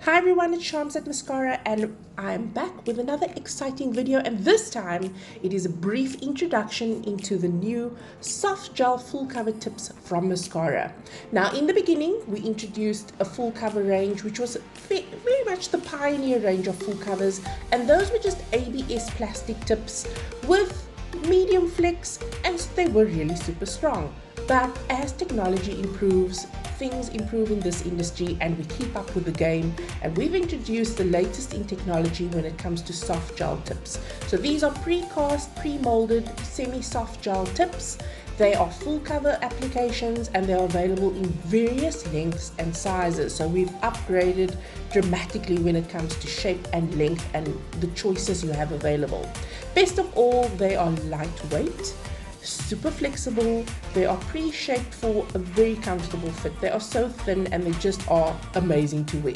Hi everyone, it's Shams at Mascara and I'm back with another exciting video, and this time it is a brief introduction into the new soft gel full cover tips from Mascara. Now in the beginning we introduced a full cover range which was very much the pioneer range of full covers, and those were just ABS plastic tips with medium flex and they were really super strong. But as technology improves, things improve in this industry and we keep up with the game, and we've introduced the latest in technology when it comes to soft gel tips. So these are pre-cast, pre-molded, semi-soft gel tips. They are full cover applications and they are available in various lengths and sizes. So we've upgraded dramatically when it comes to shape and length and the choices you have available. Best of all, they are lightweight, super flexible, they are pre-shaped for a very comfortable fit. They are so thin and they just are amazing to wear.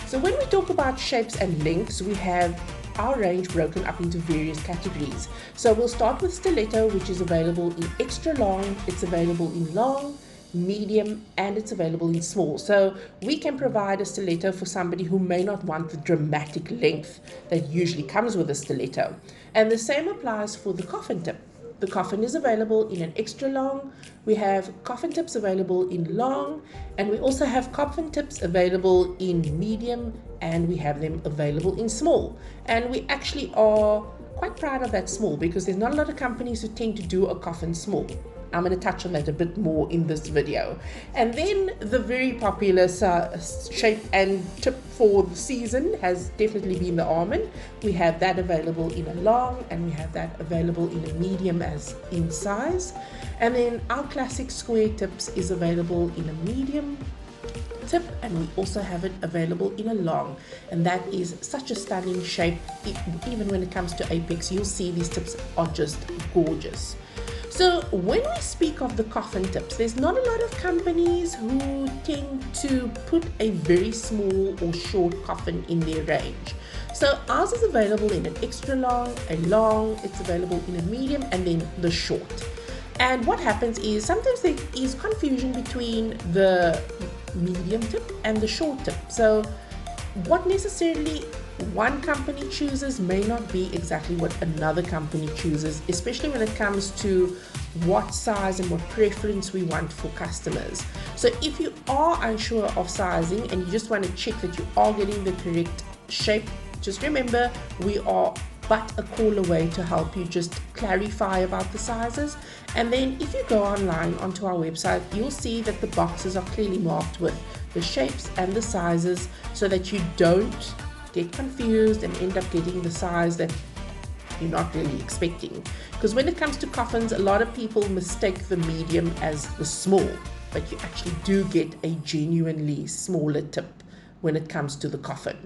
So when we talk about shapes and lengths, we have our range broken up into various categories. So we'll start with stiletto, which is available in extra long, it's available in long, medium, and it's available in small. So we can provide a stiletto for somebody who may not want the dramatic length that usually comes with a stiletto. And the same applies for the coffin tip. The coffin is available in an extra long, we have coffin tips available in long, and we also have coffin tips available in medium, and we have them available in small. And we actually are quite proud of that small because there's not a lot of companies who tend to do a coffin small. I'm going to touch on that a bit more in this video. And then the very popular shape and tip for the season has definitely been the almond. We have that available in a long and we have that available in a medium as in size. And then our classic square tips is available in a medium tip, and we also have it available in a long, and that is such a stunning shape. Even when it comes to apex, you'll see these tips are just gorgeous. So when we speak of the coffin tips, there's not a lot of companies who tend to put a very small or short coffin in their range. So ours is available in an extra long, a long, it's available in a medium, and then the short. And what happens is sometimes there is confusion between the medium tip and the short tip. So what necessarily one company chooses may not be exactly what another company chooses, especially when it comes to what size and what preference we want for customers. So if you are unsure of sizing and you just want to check that you are getting the correct shape, just remember we are but a call away to help you just clarify about the sizes. And then if you go online onto our website, you'll see that the boxes are clearly marked with the shapes and the sizes so that you don't get confused and end up getting the size that you're not really expecting. Because when it comes to coffins, a lot of people mistake the medium as the small, but you actually do get a genuinely smaller tip when it comes to the coffin.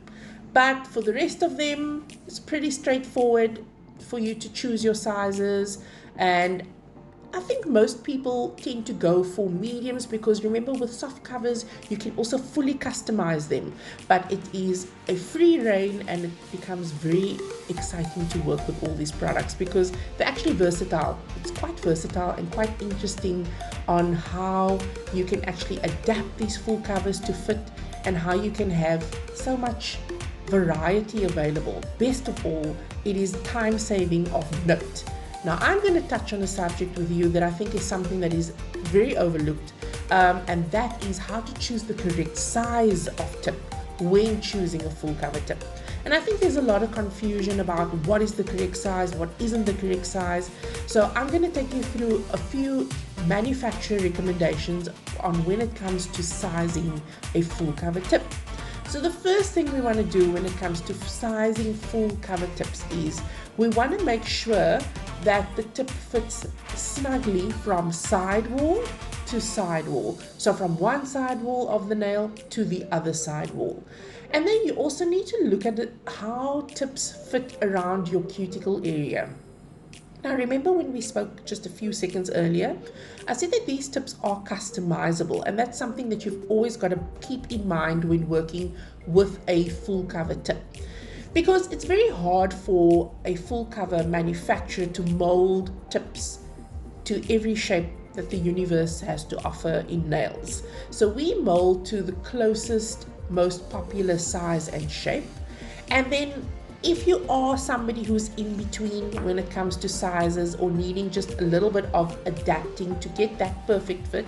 But for the rest of them, it's pretty straightforward for you to choose your sizes, and I think most people tend to go for mediums because remember, with soft covers you can also fully customize them, but it is a free reign and it becomes very exciting to work with all these products because they're actually versatile. It's quite versatile and quite interesting on how you can actually adapt these full covers to fit and how you can have so much variety available. Best of all, it is time saving of note. Now I'm going to touch on a subject with you that I think is something that is very overlooked, and that is how to choose the correct size of tip when choosing a full cover tip. And I think there's a lot of confusion about what is the correct size, what isn't the correct size. So I'm going to take you through a few manufacturer recommendations on when it comes to sizing a full cover tip. So the first thing we want to do when it comes to sizing full cover tips is we want to make sure that the tip fits snugly from sidewall to sidewall. So from one side wall of the nail to the other side wall. And then you also need to look at how tips fit around your cuticle area. Now remember when we spoke just a few seconds earlier, I said that these tips are customizable, and that's something that you've always got to keep in mind when working with a full cover tip. Because it's very hard for a full cover manufacturer to mold tips to every shape that the universe has to offer in nails. So we mold to the closest most popular size and shape. And then if you are somebody who's in between when it comes to sizes or needing just a little bit of adapting to get that perfect fit,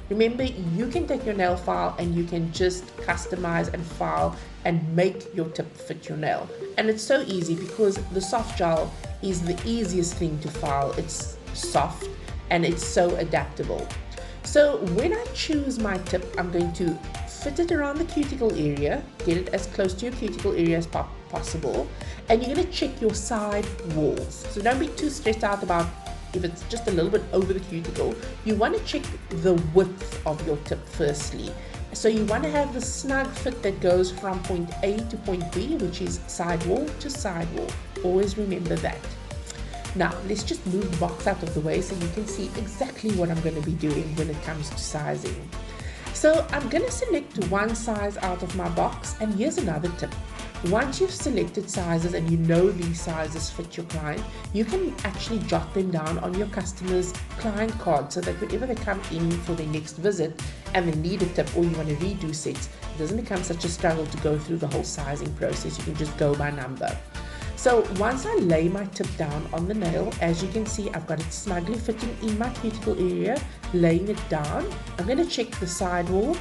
remember you can take your nail file and you can just customize and file and make your tip fit your nail. And it's so easy because the soft gel is the easiest thing to file. It's soft and it's so adaptable. So when I choose my tip, I'm going to fit it around the cuticle area, get it as close to your cuticle area as possible, and you're going to check your side walls. So don't be too stressed out about if it's just a little bit over the cuticle. You want to check the width of your tip firstly. So you want to have the snug fit that goes from point A to point B, which is side wall to side wall. Always remember that. Now let's just move the box out of the way so you can see exactly what I'm going to be doing when it comes to sizing. So I'm going to select one size out of my box, and here's another tip. Once you've selected sizes and you know these sizes fit your client, you can actually jot them down on your customer's client card so that whenever they come in for their next visit and they need a tip or you want to redo sets, it doesn't become such a struggle to go through the whole sizing process. You can just go by number. So once I lay my tip down on the nail, as you can see, I've got it snugly fitting in my cuticle area, laying it down. I'm going to check the side wall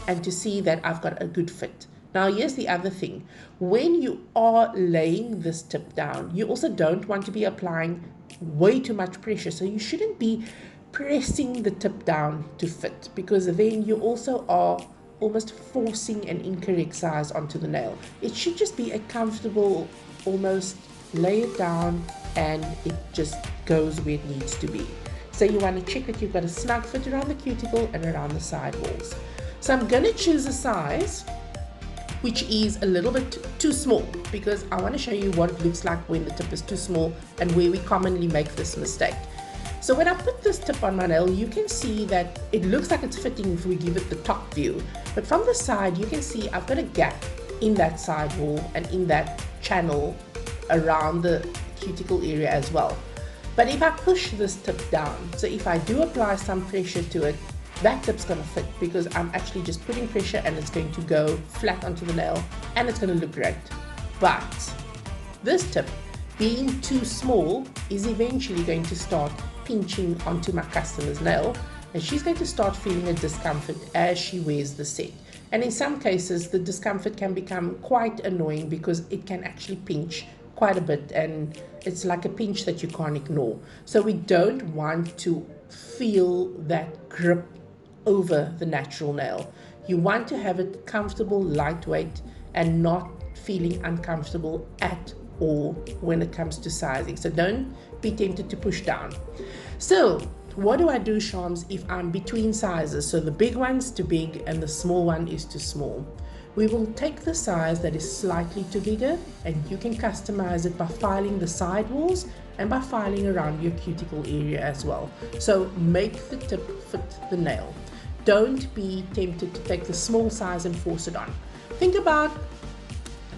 and to see that I've got a good fit. Now here's the other thing. When you are laying this tip down, you also don't want to be applying way too much pressure. So you shouldn't be pressing the tip down to fit, because then you also are almost forcing an incorrect size onto the nail. It should just be a comfortable, almost lay it down and it just goes where it needs to be. So you want to check that you've got a snug fit around the cuticle and around the side walls. So I'm going to choose a size which is a little bit too small, because I want to show you what it looks like when the tip is too small and where we commonly make this mistake. So when I put this tip on my nail, you can see that it looks like it's fitting if we give it the top view, but from the side you can see I've got a gap in that side wall and in that channel around the cuticle area as well. But if I push this tip down, so if I do apply some pressure to it, that tip's going to fit because I'm actually just putting pressure and it's going to go flat onto the nail and it's going to look great. But this tip being too small is eventually going to start pinching onto my customer's nail, and she's going to start feeling a discomfort as she wears the set. And in some cases the discomfort can become quite annoying because it can actually pinch quite a bit, and it's like a pinch that you can't ignore. So we don't want to feel that grip over the natural nail. You want to have it comfortable, lightweight, and not feeling uncomfortable at all when it comes to sizing. So don't be tempted to push down. So what do I do, Shams, if I'm between sizes? So the big one's too big and the small one is too small. We will take the size that is slightly too bigger, and you can customize it by filing the side walls and by filing around your cuticle area as well. So make the tip fit the nail. Don't be tempted to take the small size and force it on. Think about,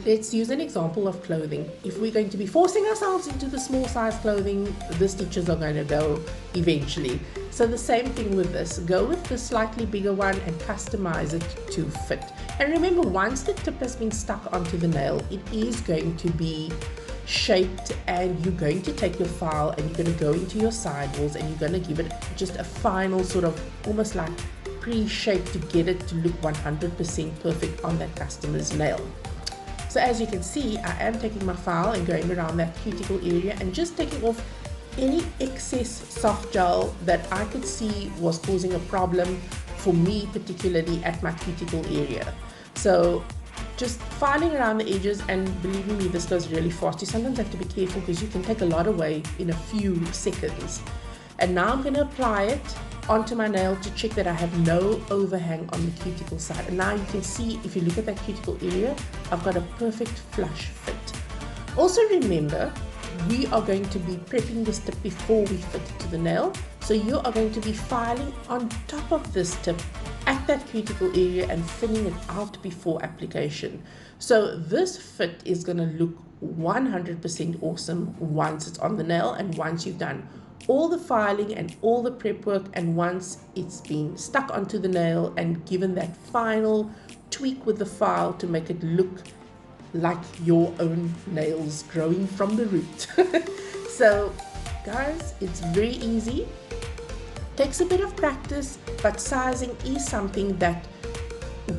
let's use an example of clothing. If we're going to be forcing ourselves into the small size clothing, the stitches are going to go eventually. So the same thing with this. Go with the slightly bigger one and customize it to fit. And remember, once the tip has been stuck onto the nail, it is going to be shaped, and you're going to take your file and you're going to go into your side walls and you're going to give it just a final sort of almost like pre-shape to get it to look 100% perfect on that customer's nail. So as you can see, I am taking my file and going around that cuticle area and just taking off any excess soft gel that I could see was causing a problem for me, particularly at my cuticle area. So just filing around the edges, and believe me, this goes really fast. You sometimes have to be careful because you can take a lot away in a few seconds. And now I'm going to apply it onto my nail to check that I have no overhang on the cuticle side. And now you can see, if you look at that cuticle area, I've got a perfect flush fit. Also remember, we are going to be prepping this tip before we fit it to the nail. So you are going to be filing on top of this tip at that cuticle area and thinning it out before application. So this fit is going to look 100% awesome once it's on the nail, and once you've done all the filing and all the prep work, and once it's been stuck onto the nail and given that final tweak with the file to make it look like your own nails growing from the root. So guys, it's very easy. Takes a bit of practice, but sizing is something that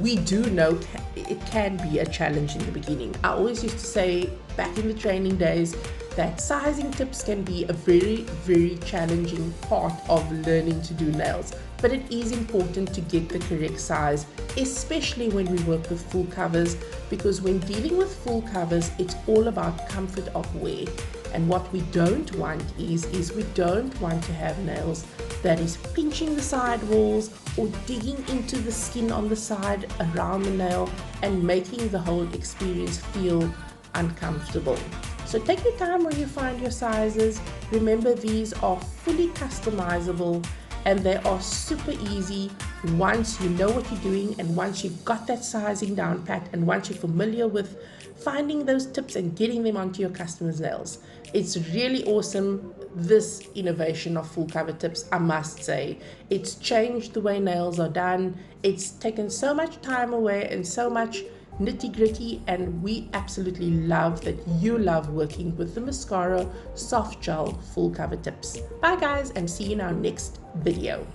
we do know it can be a challenge in the beginning. I always used to say back in the training days that sizing tips can be a very challenging part of learning to do nails, but it is important to get the correct size, especially when we work with full covers, because when dealing with full covers, it's all about comfort of wear. And what we don't want is we don't want to have nails that is pinching the side walls or digging into the skin on the side around the nail and making the whole experience feel uncomfortable. So take your time when you find your sizes. Remember, these are fully customizable and they are super easy once you know what you're doing, and once you've got that sizing down pat, and once you're familiar with finding those tips and getting them onto your customers' nails. It's really awesome, this innovation of full cover tips, I must say. It's changed the way nails are done. It's taken so much time away and so much nitty-gritty, and we absolutely love that you love working with the Maskscara Soft Gel Full Cover Tips. Bye guys, and see you in our next video.